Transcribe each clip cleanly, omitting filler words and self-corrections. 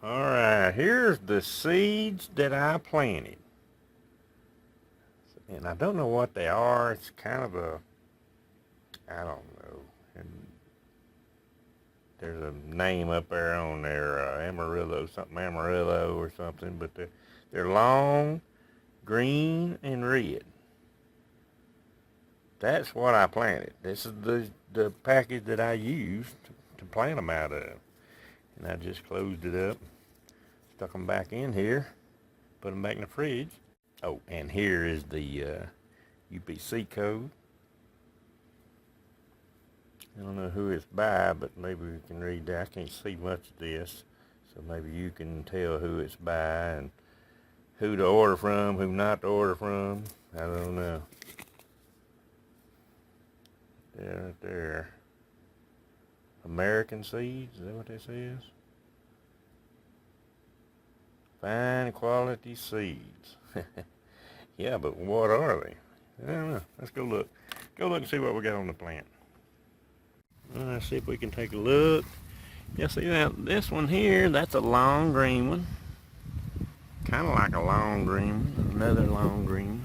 Alright, here's the seeds that I planted. And I don't know what they are. It's kind of a, I don't know. And there's a name up there on there, Amarillo, something Amarillo or something. But they're long, green, and red. That's what I planted. This is the package that I used to plant them out of. And I just closed it up, stuck them back in here, put them back in the fridge. Oh, and here is the UPC code. I don't know who it's by, but maybe we can read that. I can't see much of this, so maybe you can tell who it's by and who to order from, who not to order from. I don't know. There, right there. American Seeds, is that what this is? Fine quality seeds. Yeah, but what are they? I don't know. Let's go look. Go look and see what we got on the plant. Let's see if we can take a look. Yeah, see that this one here, that's a long green one. Kind of like a long green one. Another long green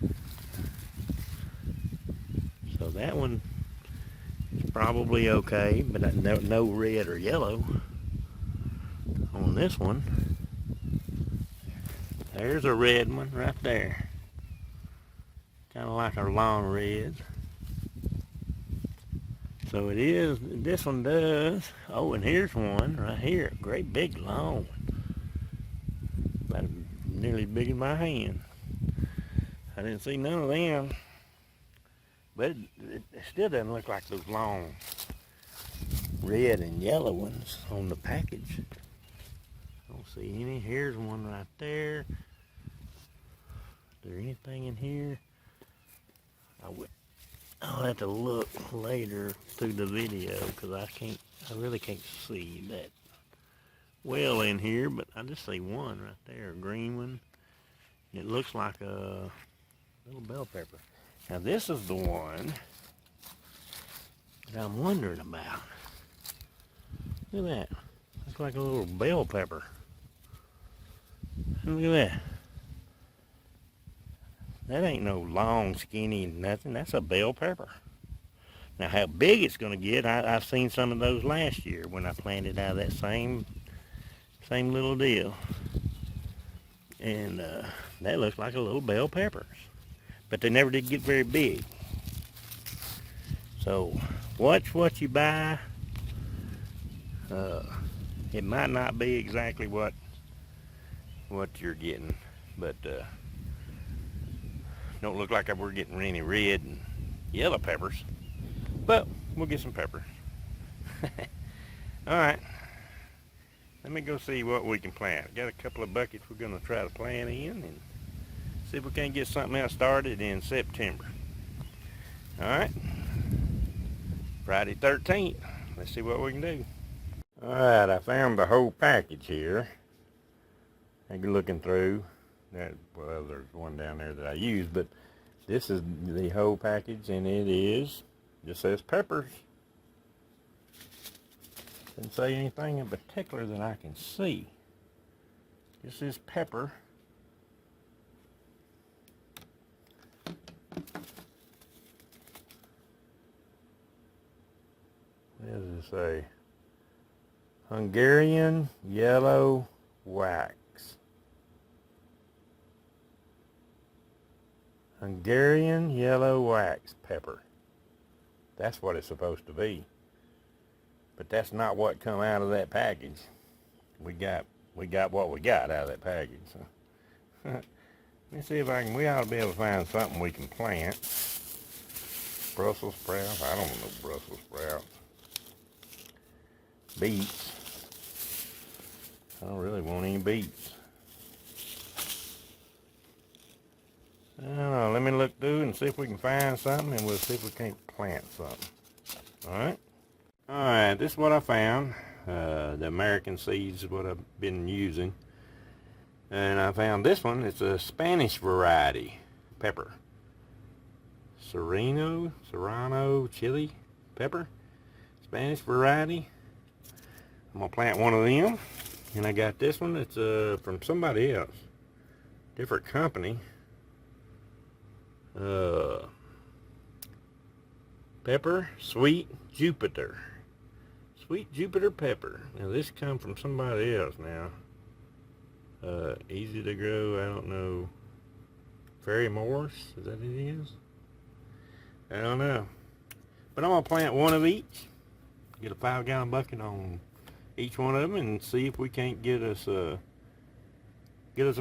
one. So that one is probably okay, but no red or yellow on this one. There's a red one right there. Kind of like our long reds. So it is, this one does. Oh, and here's one right here. A great big long one. About nearly as big as my hand. I didn't see none of them. But it still doesn't look like those long red and yellow ones on the package. I don't see any. Here's one right there. Is there anything in here? I'll have to look later through the video because I really can't see that well in here, but I just see one right there, a green one. It looks like a little bell pepper. Now this is the one that I'm wondering about. Look at that. Looks like a little bell pepper. Look at that. That ain't no long, skinny, nothing. That's a bell pepper. Now, how big it's going to get, I've seen some of those last year when I planted out of that same little deal. And that looks like a little bell peppers. But they never did get very big. So, watch what you buy. It might not be exactly what you're getting, but don't look like we're getting any red and yellow peppers, but we'll get some peppers. All right, let me go see what we can plant. Got a couple of buckets we're going to try to plant in and see if we can't get something else started in September. All right, Friday 13th. Let's see what we can do. All right, I found the whole package here. I'm looking through. Well, there's one down there that I used, but this is the whole package, and it just says peppers. Doesn't say anything in particular that I can see. This says pepper. What does it say? Hungarian yellow wax. Hungarian yellow wax pepper. That's what it's supposed to be. But that's not what come out of that package. We got what we got out of that package. So. Let me see if we ought to be able to find something we can plant. Brussels sprouts. I don't know Brussels sprouts. Beets. I don't really want any beets. I don't know, let me look through and see if we can find something, and we'll see if we can't plant something. Alright? Alright, this is what I found. The American Seeds is what I've been using. And I found this one. It's a Spanish variety pepper. Serrano chili pepper. Spanish variety. I'm gonna plant one of them, and I got this one that's from somebody else, different company. Pepper Sweet Jupiter. Sweet Jupiter pepper. Now this come from somebody else now. Easy to grow, I don't know. Fairy Morris, is that what it is? I don't know. But I'm gonna plant one of each. Get a 5-gallon bucket on each one of them and see if we can't get us a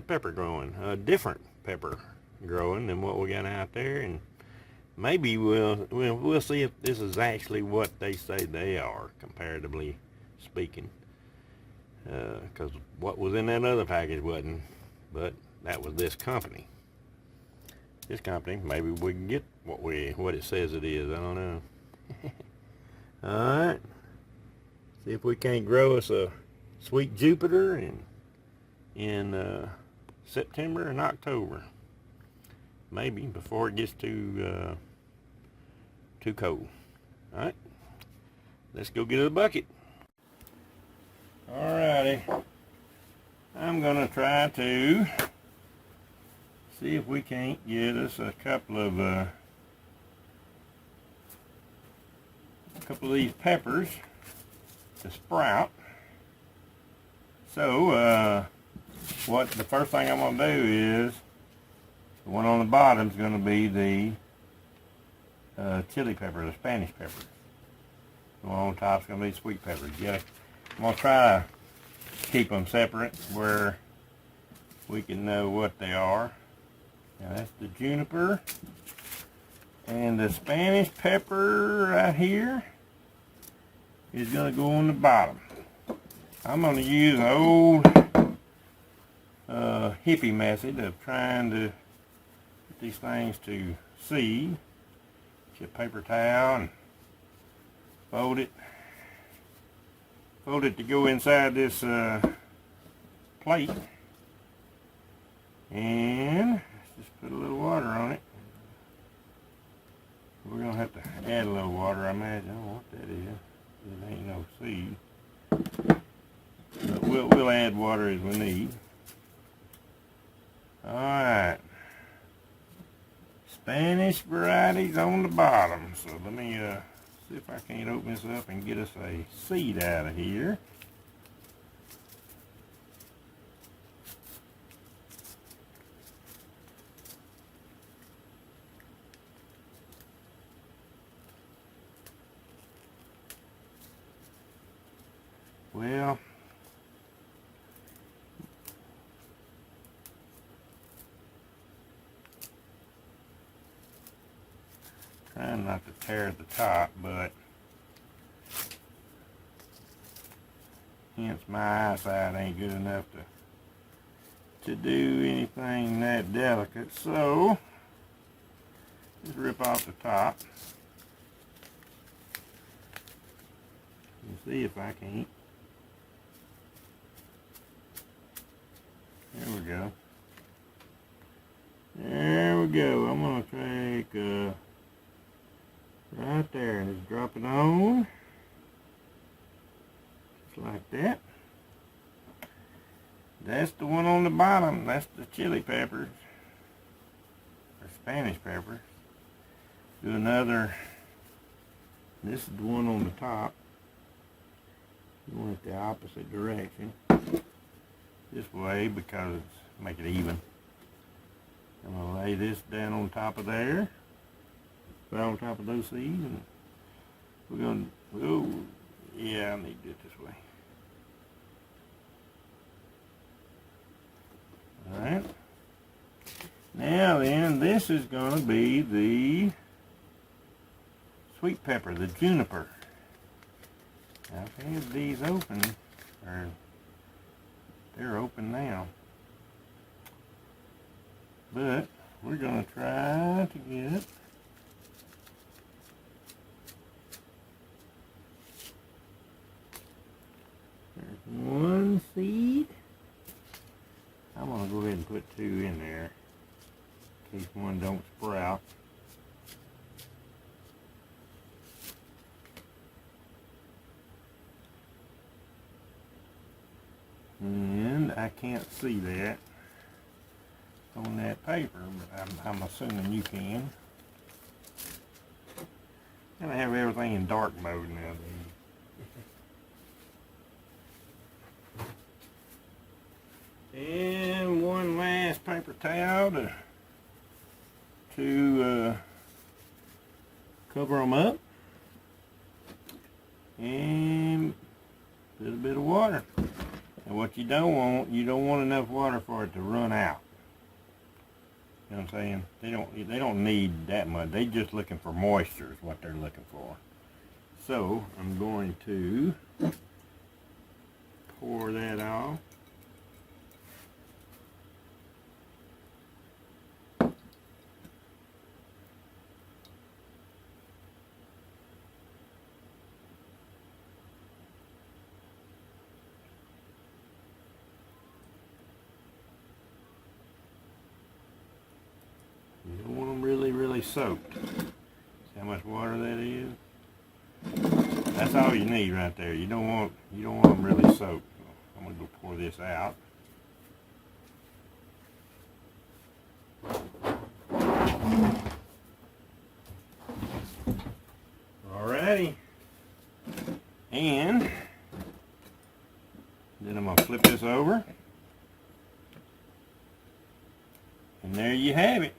pepper growing, a different pepper growing than what we got out there, and maybe we'll see if this is actually what they say they are, comparatively speaking. Because what was in that other package wasn't, but that was this company. This company, maybe we can get what it says it is. I don't know. All right. See if we can't grow us a Sweet Jupiter in September and October. Maybe before it gets too cold. All right. Let's go get a bucket. Alrighty. I'm gonna try to see if we can't get us a couple of these peppers to sprout. So the first thing I'm gonna do is the one on the bottom is gonna be the chili pepper, the Spanish pepper. The one on top is gonna be sweet peppers. I'm gonna try to keep them separate where we can know what they are. Now that's the juniper, and the Spanish pepper right here is gonna go on the bottom. I'm gonna use an old hippie method of trying to get these things to seed. Get a paper towel and fold it to go inside this plate, and let's just put a little water on it. We're gonna have to add a little water, I imagine. I don't know what that is. It ain't no seed, but we'll add water as we need. All right, Spanish varieties on the bottom. So let me see if I can't open this up and get us a seed out of here. Well, trying not to tear at the top, but hence my eyesight ain't good enough to do anything that delicate. So just rip off the top and see if I can't. There we go. There we go. I'm gonna take right there and just drop it on, just like that. That's the one on the bottom. That's the chili peppers, or Spanish peppers. Do another. This is the one on the top. You want it the opposite direction, this way, because it's make it even. I'm gonna lay this down on top of there. Right on top of those seeds, and we're gonna, oh, yeah, I need to do it this way. Alright. Now then, this is gonna be the sweet pepper, the juniper. Now I've had these open, or they're open now. But we're gonna try to get one seed. I'm going to go ahead and put 2 in there in case one don't sprout. And I can't see that on that paper, but I'm assuming you can. And I have everything in dark mode now. And one last paper towel to cover them up. And a little bit of water. And what you don't want enough water for it to run out. You know what I'm saying? They don't need that much. They're just looking for moisture is what they're looking for. So I'm going to pour that off. You don't want them really soaked. See how much water that is? That's all you need right there. You don't want them really soaked. I'm gonna go pour this out. Alrighty. And then I'm gonna flip this over. And there you have it.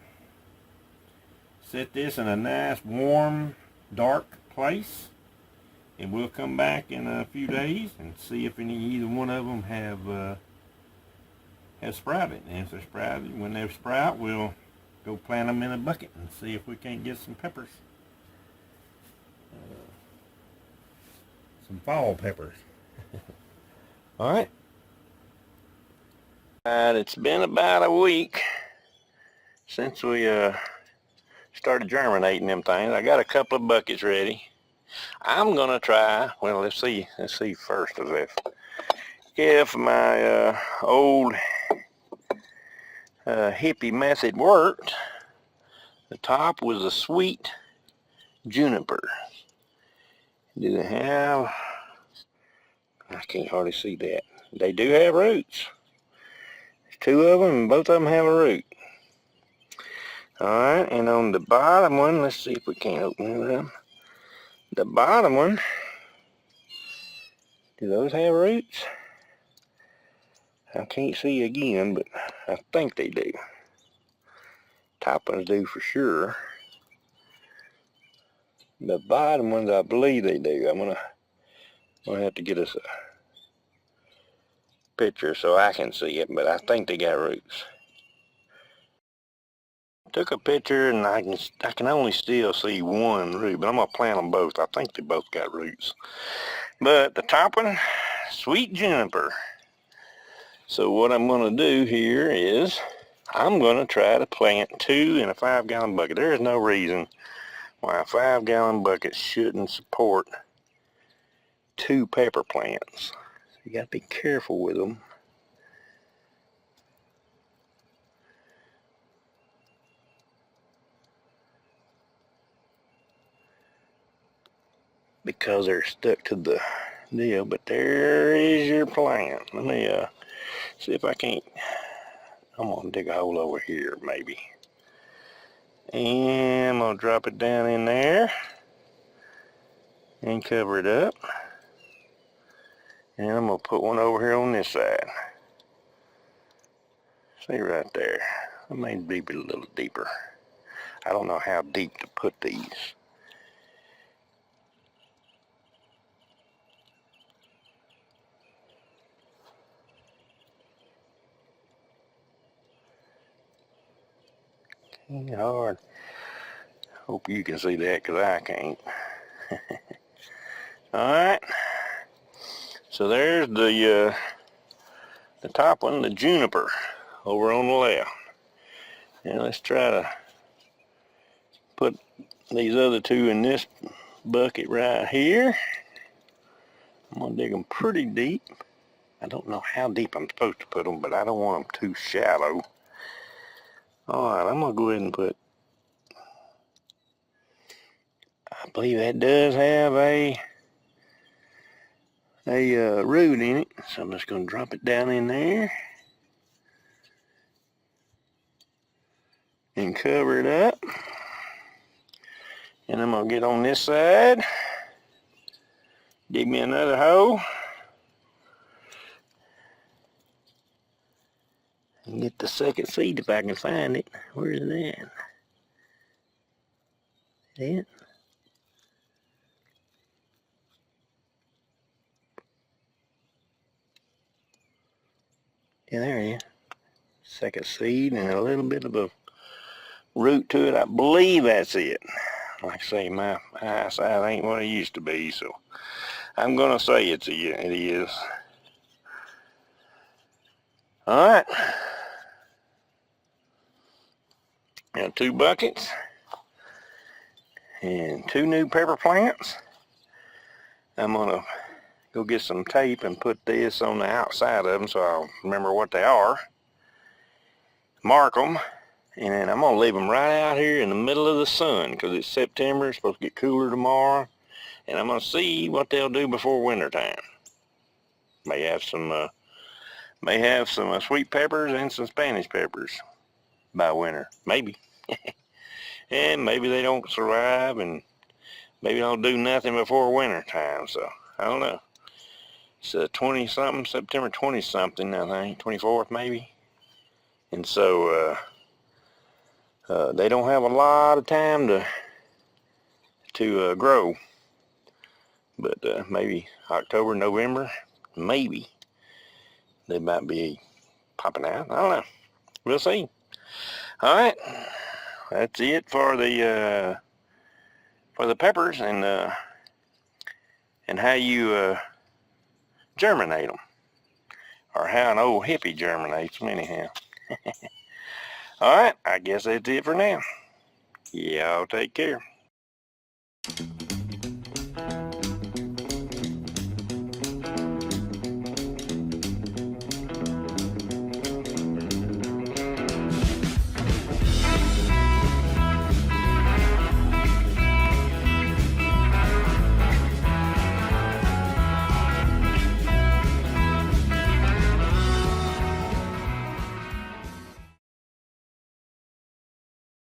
Set this in a nice, warm, dark place. And we'll come back in a few days and see if either one of them have sprouted. And if they're sprouted, when they sprout, we'll go plant them in a bucket and see if we can't get some peppers. Some fall peppers. All right. It's been about a week since we started germinating them things. I got a couple of buckets ready. I'm gonna try. Well, let's see first if my old hippie method worked. The top was a sweet juniper. Do they have? I can't hardly see that. They do have roots. There's two of them, and both of them have a root. Alright, and on the bottom one, let's see if we can't open it up. The bottom one, do those have roots? I can't see again, but I think they do. Top ones do for sure. The bottom ones, I believe they do. I'm gonna have to get us a picture so I can see it, but I think they got roots. Took a picture and I can only still see one root, but I'm gonna plant them both. I think they both got roots. But the top one, sweet juniper. So what I'm gonna do here is I'm gonna try to plant 2 in a 5-gallon bucket. There is no reason why a 5-gallon bucket shouldn't support 2 pepper plants. So you gotta be careful with them. Because they're stuck to the deal, but there is your plant. Let me see if I can't. I'm gonna dig a hole over here maybe, and I'm gonna drop it down in there and cover it up, and I'm gonna put one over here on this side. See right there. I may be a little deeper. I don't know how deep to put these. Hard. Hope you can see that because I can't. Alright. So there's the top one, the juniper, over on the left. And let's try to put these other 2 in this bucket right here. I'm going to dig them pretty deep. I don't know how deep I'm supposed to put them, but I don't want them too shallow. Alright, I'm going to go ahead and put, I believe that does have a a root in it. So I'm just going to drop it down in there and cover it up. And I'm going to get on this side, dig me another hole, and get the second seed if I can find it. Where is it at? It? Yeah, there it is. Second seed and a little bit of a root to it. I believe that's it. Like I say, my eyesight ain't what it used to be, so I'm gonna say it is. All right. Got 2 buckets and 2 new pepper plants. I'm gonna go get some tape and put this on the outside of them so I'll remember what they are. Mark them, and then I'm gonna leave them right out here in the middle of the sun because it's September. It's supposed to get cooler tomorrow, and I'm gonna see what they'll do before winter time. May have some sweet peppers and some Spanish peppers by winter, maybe. And maybe they don't survive, and maybe don't do nothing before winter time. So I don't know. It's 20-something, September 20-something, I think, 24th maybe. And so they don't have a lot of time to grow. But maybe October, November, maybe they might be popping out. I don't know. We'll see. All right, that's it for the peppers and how you germinate them, or how an old hippie germinates them anyhow. All right, I guess that's it for now. Y'all take care.